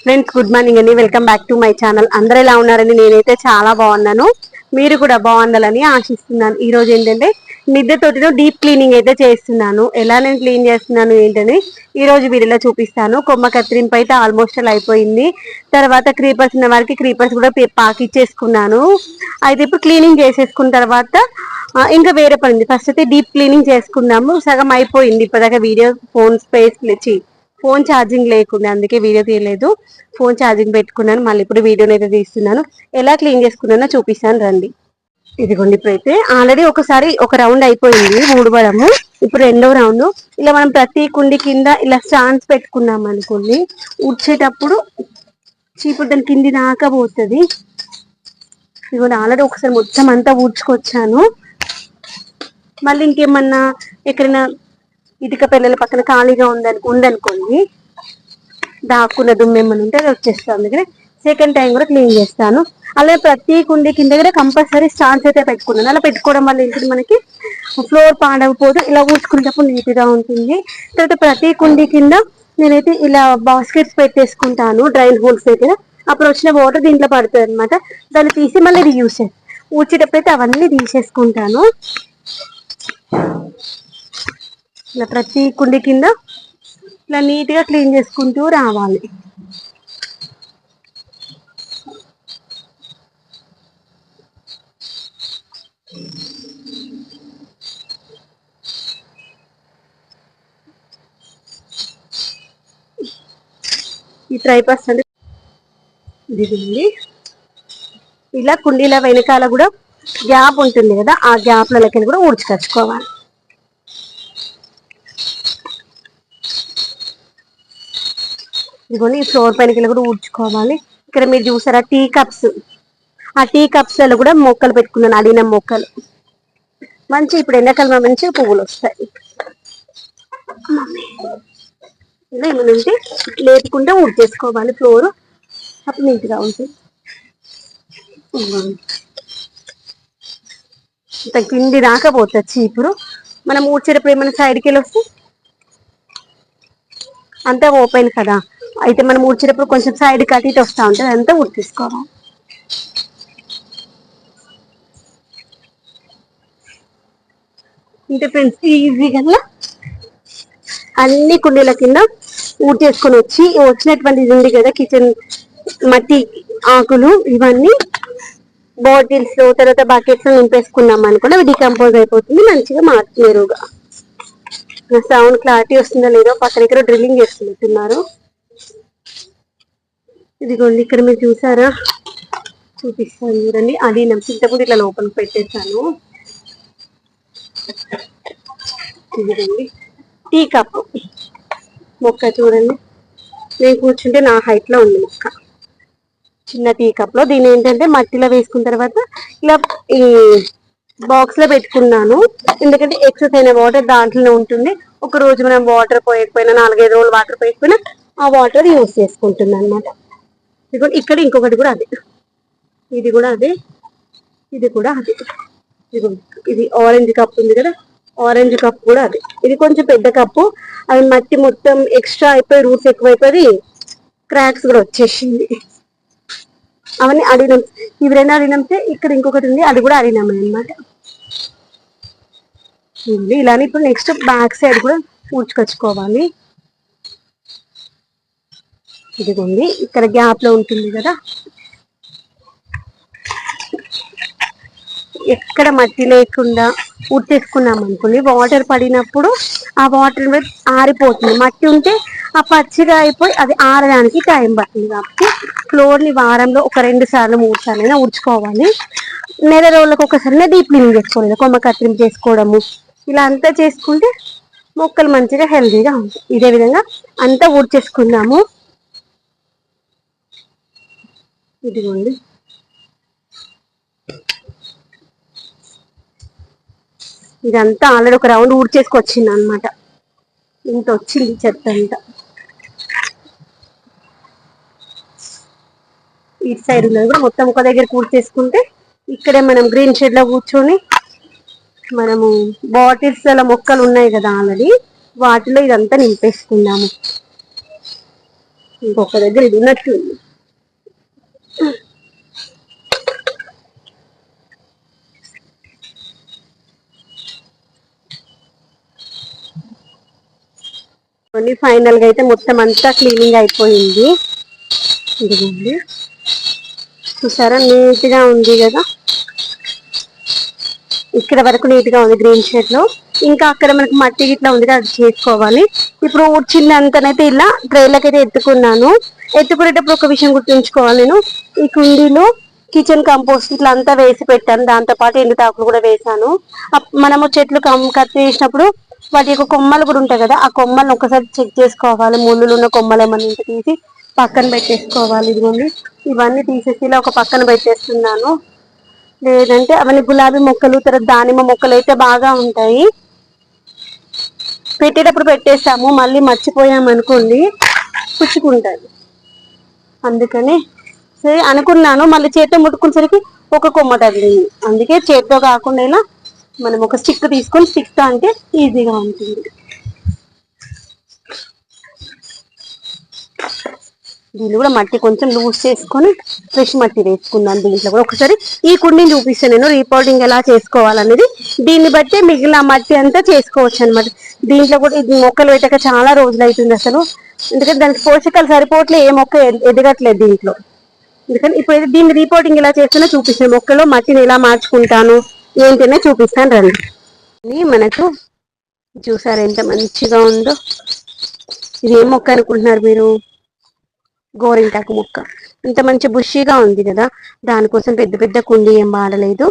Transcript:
Friends good morning అండి. Welcome back to my channel. అందరూ ఎలా ఉన్నారని నేనైతే చాలా బాగున్నాను. మీరు కూడా బాగుండాలని ఆశిస్తున్నాను. ఈ రోజు ఏంటంటే మిద్దె తోటిలో డీప్ క్లీనింగ్ అయితే చేస్తున్నాను. ఎలా నేను క్లీన్ చేస్తున్నాను ఏంటని ఈ రోజు వీడియోలో చూపిస్తాను. కొమ్మ కత్తిరింపు అయితే ఆల్మోస్ట్ అలా అయిపోయింది. తర్వాత క్రీపర్స్ ఉన్న వారికి క్రీపర్స్ కూడా పాకిచ్చేసుకున్నాను. అయితే ఇప్పుడు క్లీనింగ్ చేసేసుకున్న తర్వాత ఇంకా వేరే పని. ఫస్ట్ అయితే డీప్ క్లీనింగ్ చేసుకున్నాము. సగం అయిపోయింది ఇప్పటిదాకా వీడియో. ఫోన్ ఛార్జింగ్ లేకుండా అందుకే వీడియో తీయలేదు. ఫోన్ ఛార్జింగ్ పెట్టుకున్నాను. మళ్ళీ ఇప్పుడు వీడియోని అయితే తీస్తున్నాను. ఎలా క్లీన్ చేసుకున్నానో చూపిస్తాను రండి. ఇదిగోండి, ఇప్పుడైతే ఆల్రెడీ ఒకసారి ఒక రౌండ్ అయిపోయింది ఊడవడము. ఇప్పుడు రెండో రౌండ్. ఇలా మనం ప్రతి కుండి కింద ఇలా స్టాండ్స్ పెట్టుకున్నాం అనుకోండి, ఊడ్చేటప్పుడు చీపురు దాని కింది దాకా పోతుంది. ఇదిగోండి, ఆల్రెడీ ఒకసారి మొత్తం అంతా ఊడ్చుకొచ్చాను. మళ్ళీ ఇంకేమన్నా ఎక్కడైనా ఇటుక పిల్లల పక్కన ఖాళీగా ఉందనుకోండి, దాక్కున్న దుమ్మెమ్మని ఉంటే అది వచ్చేస్తాను. అందుకనే సెకండ్ టైం కూడా క్లీన్ చేస్తాను. అలాగే ప్రతి కుండి కింద దగ్గర కంపల్సరీ స్టాండ్స్ అయితే పెట్టుకున్నాను. అలా పెట్టుకోవడం వల్ల ఏంటంటే మనకి ఫ్లోర్ పాడవపోదు, ఇలా ఊడ్చుకునేటప్పుడు నీట్గా ఉంటుంది. తర్వాత ప్రతి కుండి కింద నేనైతే ఇలా బాస్కెట్స్ పెట్టేసుకుంటాను డ్రైన్ హోల్స్ దగ్గర. అప్పుడు వచ్చిన వాటర్ దీంట్లో పడుతుంది అనమాట. దాన్ని తీసి మళ్ళీ రీయూస్ చేస్తాను. ఊడ్చేటప్పుడు అయితే అవన్నీ తీసేసుకుంటాను. ఇలా ప్రతి కుండి కింద ఇలా నీట్గా క్లీన్ చేసుకుంటూ రావాలి. ఈ ట్రైపర్స్ అంటే ఇది ఇలా కుండీల వెనకాల కూడా గ్యాప్ ఉంటుంది కదా, ఆ గ్యాప్లకి కూడా ఊడ్చుకొచ్చుకోవాలి. ఇదిగోండి, ఈ ఫ్లోర్ పైనకి కూడా ఊడ్చుకోవాలి. ఇక్కడ మీరు చూసారా టీ కప్స్, ఆ టీ కప్స్ లో కూడా మొక్కలు పెట్టుకున్నాను, అడిగిన మొక్కలు. మంచి ఇప్పుడు ఎండాకాలం మంచిగా పువ్వులు వస్తాయి. ఇలా ఏమనంటే లేపుకుంటే ఊడ్చేసుకోవాలి ఫ్లోర్, అప్పుడు నీట్గా ఉంటుంది. ఇంత కింది దాకా పోతుంది చీపురు. మనం ఊడ్చేటప్పుడు ఏమైనా సైడ్కి వెళ్ళి వస్తే అంతా ఓపెన్ కదా, అయితే మనం ఊడ్చేటప్పుడు కొంచెం సైడ్ కట్ ఇటు వస్తూ ఉంటుంది, అంతా ఊడ్చేసుకోవాలి. అంటే ఫ్రెండ్స్ ఈజీగా అన్ని కుండీల కింద ఊడ్చేసుకొని వచ్చినటువంటి ఇది ఉంది కదా కిచెన్ మట్టి ఆకులు, ఇవన్నీ బాటిల్స్ లో తర్వాత బకెట్స్ లో నింపేసుకున్నాం అనుకోండి, అవి డికంపోజ్ అయిపోతుంది, మంచిగా మారుతున్నారు. సౌండ్ క్లారిటీ వస్తుందో లేదో, పక్కన ఇక్కడ డ్రిల్లింగ్ చేస్తున్నారు. ఇదిగోండి, ఇక్కడ మీరు చూసారా, చూపిస్తాను చూడండి. అది చింతపూడి ఇట్లా లోపలికి పెట్టేస్తాను. ఇదిగోండి టీ కప్ మొక్క చూడండి, నేను కూర్చుంటే నా హైట్ లో ఉంది మొక్క. చిన్న టీ కప్ లో దీని ఏంటంటే మట్టిలో వేసుకున్న తర్వాత ఇలా ఈ బాక్స్ లో పెట్టుకున్నాను. ఎందుకంటే ఎక్సెస్ అయిన వాటర్ దాంట్లోనే ఉంటుంది. ఒక రోజు మనం వాటర్ పోయకపోయినా, 4-5 రోజులు వాటర్ పోయకపోయినా ఆ వాటర్ యూజ్ చేసుకుంటుంది అనమాట. ఇక్కడ ఇంకొకటి కూడా అదే, ఇది కూడా అదే, ఇది కూడా అదే. ఇది ఆరెంజ్ కప్ ఉంది కదా, ఆరెంజ్ కప్ కూడా అదే. ఇది కొంచెం పెద్ద కప్పు, అది మట్టి మొత్తం ఎక్స్ట్రా అయిపోయి రూట్స్ ఎక్కువైపోయి క్రాక్స్ కూడా వచ్చేసింది. అవన్నీ అడిగినాం. ఇవి 2 అడిగినాంతే. ఇక్కడ ఇంకొకటి ఉంది, అది కూడా అడిగినామే అనమాట. ఇలానే ఇప్పుడు నెక్స్ట్ బ్యాక్ సైడ్ కూడా ఊడ్చుకొచ్చుకోవాలి. ఇదిగోండి, ఇక్కడ గ్యాప్ లో ఉంటుంది కదా, ఎక్కడ మట్టి లేకుండా ఊడ్చేసుకున్నాం అనుకోండి, వాటర్ పడినప్పుడు ఆ వాటర్ ఆరిపోతుంది. మట్టి ఉంటే ఆ పచ్చిగా అయిపోయి అది ఆరడానికి టైం పడుతుంది. కాబట్టి ఫ్లోర్ ని వారంలో ఒక 2 సార్లు 3 సార్లు అయినా ఊడ్చుకోవాలి. నెల రోజులకు ఒకసారి డీప్ క్లీనింగ్ చేసుకోవాలి, కొమ్మ కత్తిరింపు చేసుకోవడము, ఇలా అంతా చేసుకుంటే మొక్కలు మంచిగా హెల్తీగా ఉంటాయి. ఇదే విధంగా అంతా ఊడ్చేసుకున్నాము. ఇదిగోండి, ఇదంతా ఆల్రెడీ ఒక రౌండ్ ఊడ్చేసుకొచ్చింది అనమాట. ఇంత వచ్చింది చెత్త అంతా. ఇటు సైడ్ ఉన్నది కూడా మొత్తం ఒక దగ్గర ఊడ్చేసుకుంటే ఇక్కడే మనం గ్రీన్ షెడ్ లో కూర్చొని మనము బాటిల్స్ ల మొక్కలు ఉన్నాయి కదా ఆల్రెడీ, వాటిలో ఇదంతా నింపేసుకున్నాము. ఇంకొక దగ్గర ఇది ఉన్నట్టు. ఫైనల్ గా అయితే మొత్తం అంతా క్లీనింగ్ అయిపోయింది. ఇదిగోండి, చూసారా నీట్ గా ఉంది కదా, ఇక్కడ వరకు నీట్ గా ఉంది గ్రీన్ షేడ్ లో. ఇంకా అక్కడ మనకి మట్టి గిట్లా ఉంది కదా, అది చేసుకోవాలి. ఇప్పుడు చిన్నంతనైతే ఇలా ట్రైలకి అయితే ఎత్తుకున్నాను. ఎత్తుకునేటప్పుడు ఒక విషయం గుర్తుంచుకోవాలి, నేను ఈ కుండీలో కిచెన్ కంపోస్ట్ ఇట్లా అంతా వేసి పెట్టాను. దాంతో పాటు ఎండుతాకులు కూడా వేసాను. మనము చెట్లు కట్ చేసినప్పుడు వాటి యొక్క కొమ్మలు కూడా ఉంటాయి కదా, ఆ కొమ్మలను ఒకసారి చెక్ చేసుకోవాలి. ముళ్ళులు ఉన్న కొమ్మలు ఏమన్నా ఉంటే తీసి పక్కన పెట్టేసుకోవాలి. ఇదిగోండి, ఇవన్నీ తీసేసి ఇలా ఒక పక్కన పెట్టేస్తున్నాను. లేదంటే అవన్నీ గులాబీ మొక్కలు, తర్వాత దానిమ్మ మొక్కలు అయితే బాగా ఉంటాయి. పెట్టేటప్పుడు పెట్టేస్తాము, మళ్ళీ మర్చిపోయాము అనుకోండి పుచ్చుకుంటాయి. అందుకని సరే అనుకున్నాను, మళ్ళీ చేతితో ముట్టుకునేసరికి ఒక కొమ్మ తగిలింది. అందుకే చేతితో కాకుండా ఇలా మనం ఒక స్టిక్ తీసుకొని స్టిక్ అంటే ఈజీగా ఉంటుంది. దీన్ని కూడా మట్టి కొంచెం లూజ్ చేసుకొని ఫ్రెష్ మట్టి వేసుకున్నాను. దీంట్లో కూడా ఒకసారి ఈ కుండీని చూపిస్తాను నేను రీపోర్టింగ్ ఎలా చేసుకోవాలనేది. దీన్ని బట్టి మిగిలిన మట్టి అంతా చేసుకోవచ్చు అనమాట. దీంట్లో కూడా ఇది మొక్కలు పెట్టక చాలా రోజులు అవుతుంది అసలు, ఎందుకంటే దానికి పోషకాలు సరిపోవట్లే, ఏ మొక్క ఎదగట్లేదు దీంట్లో. ఎందుకని ఇప్పుడు దీన్ని రీపోర్టింగ్ ఎలా చేస్తానో చూపిస్తాను. మొక్కలో మట్టిని ఎలా మార్చుకుంటాను ఏంటనే చూపిస్తాను రండి. మనకు చూసారు ఎంత మంచిగా ఉందో. ఇది ఏం మొక్క అనుకుంటున్నారు మీరు? గోరింటాకు మొక్క. ఇంత మంచి బుషీగా ఉంది కదా, దానికోసం పెద్ద పెద్ద కుండీ ఏం వాడలేదు.